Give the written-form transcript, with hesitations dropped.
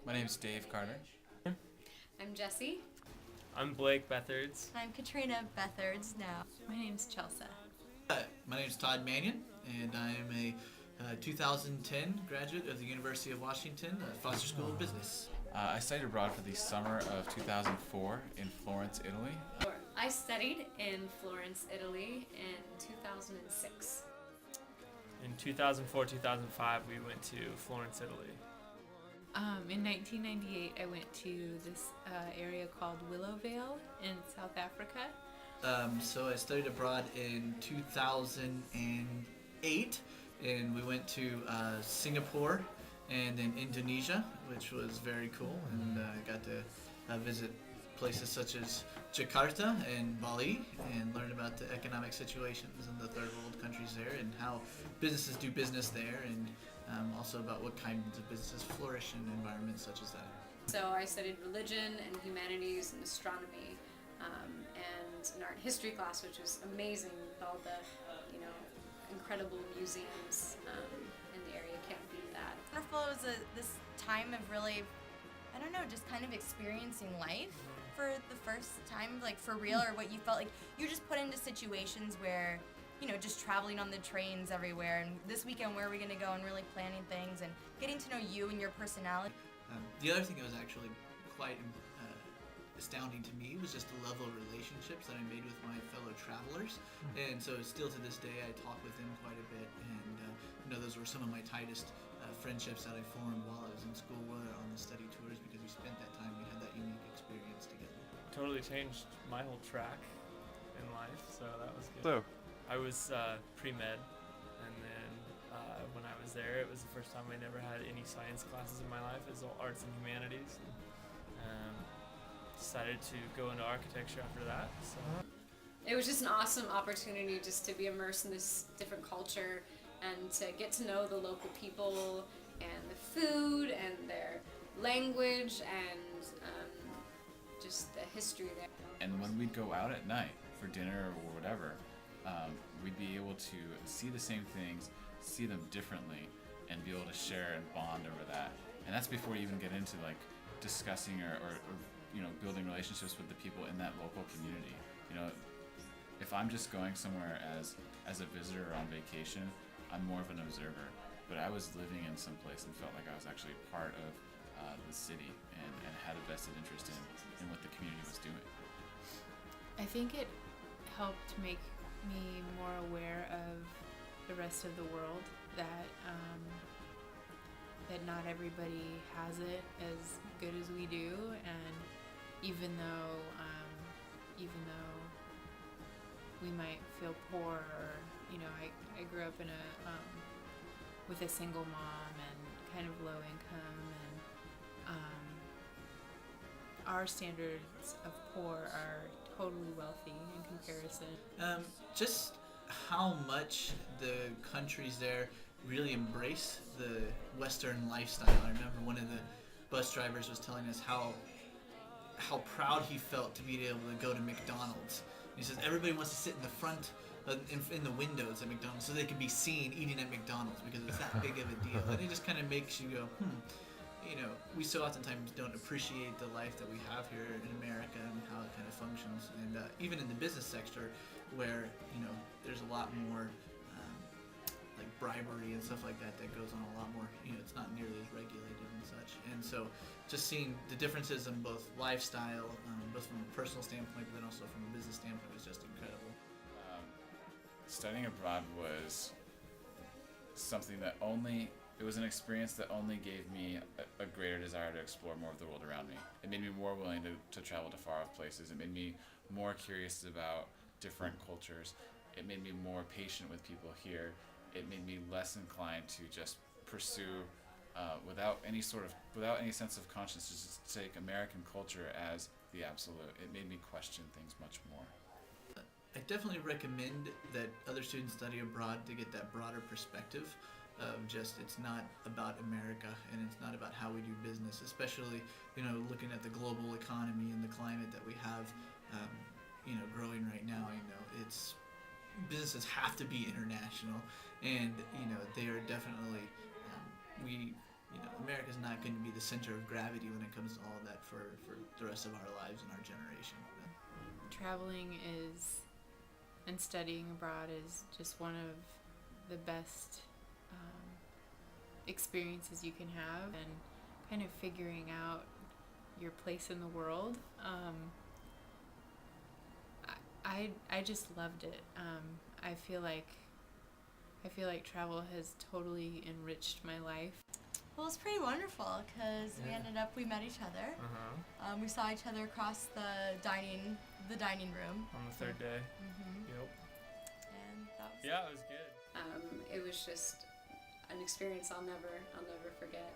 My name's Dave Carter. I'm Jessie. I'm Blake Bethards. I'm Katrina Bethards now. My name's Chelsea. My name is Todd Mannion, and I am a 2010 graduate of the University of Washington, Foster School of Business. I studied abroad for the summer of 2004 in Florence, Italy. I studied in Florence, Italy in 2006. In 2004-2005, we went to Florence, Italy. In 1998, I went to this area called Willowvale in South Africa. So I studied abroad in 2008, and we went to Singapore and then Indonesia, which was very cool, and got to visit places such as Jakarta and Bali, and learn about the economic situations in the third world countries there and how businesses do business there, and also about what kinds of businesses flourish in environments such as that. So I studied religion and humanities and astronomy, and an art history class, which was amazing with all the, incredible museums in the area. Can't beat that. Wonderful. It was this time of really, I don't know, just kind of experiencing life for the first time, like for real, or what you felt like you're just put into situations where, just traveling on the trains everywhere, and this weekend where are we going to go, and really planning things and getting to know you and your personality. The other thing that was actually quite astounding to me was just the level of relationships that I made with my fellow travelers, and so still to this day I talk with them quite a bit, and those were some of my tightest friendships that I formed while I was in school on the study tours, because we spent that time, we had that unique experience together. Totally changed my whole track in life, so that was good. So, I was pre-med, and then when I was there, it was the first time I never had any science classes in my life. It was all arts and humanities. Decided to go into architecture after that. So. It was just an awesome opportunity just to be immersed in this different culture and to get to know the local people and the food and their language and just the history there. And when we'd go out at night for dinner or whatever, we'd be able to see the same things, see them differently, and be able to share and bond over that. And that's before you even get into like discussing or building relationships with the people in that local community. If I'm just going somewhere as a visitor or on vacation, I'm more of an observer. But I was living in some place and felt like I was actually part of the city and had a vested interest in what the community was doing. I think it helped make me more aware of the rest of the world, that not everybody has it as good as we do, and even though we might feel poor, or I grew up in with a single mom and kind of low income, and our standards of poor are totally wealthy in comparison. Just how much the countries there really embrace the Western lifestyle. I remember one of the bus drivers was telling us how proud he felt to be able to go to McDonald's. And he says everybody wants to sit in the front, in the windows at McDonald's, so they can be seen eating at McDonald's because it's that big of a deal. And it just kind of makes you go, we so oftentimes don't appreciate the life that we have here in America and how it kind of functions. And even in the business sector, where there's a lot more like bribery and stuff like that goes on a lot more. It's not nearly as regulated and such. And so, just seeing the differences in both lifestyle, both from a personal standpoint, but then also from a business standpoint, was just incredible. Studying abroad was something that it was an experience that only gave me a greater desire to explore more of the world around me. It made me more willing to travel to far off places. It made me more curious about different cultures. It made me more patient with people here. It made me less inclined to just pursue without any sense of conscience, just take American culture as the absolute. It made me question things much more. I definitely recommend that other students study abroad to get that broader perspective of just, it's not about America and it's not about how we do business, especially looking at the global economy and the climate that we have growing right now. It's businesses have to be international, and they are definitely America's not going to be the center of gravity when it comes to all of that for the rest of our lives and our generation. Traveling and studying abroad is just one of the best experiences you can have, and kind of figuring out your place in the world. I just loved it. I feel like travel has totally enriched my life. Well, it's pretty wonderful because we met each other. We saw each other across the dining room On the third day. Yep. and that was Yeah, it was good. It was just an experience I'll never forget.